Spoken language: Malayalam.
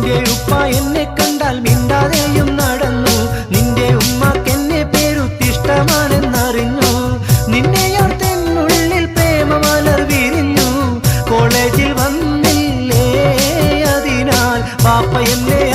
നിന്റെ ഉപ്പ എന്നെ കണ്ടാൽ മിണ്ടാതെയും നടന്നു. നിന്റെ ഉമ്മക്കെന്നെ പേരുത്തിഷ്ടമാണെന്നറിഞ്ഞു. നിന്നെയോർത്തെന്നുള്ളിൽ പ്രേമമലർ വിരിഞ്ഞു. കോളേജിൽ വന്നില്ലേ അതിനാൽ പാപ്പ എന്നെ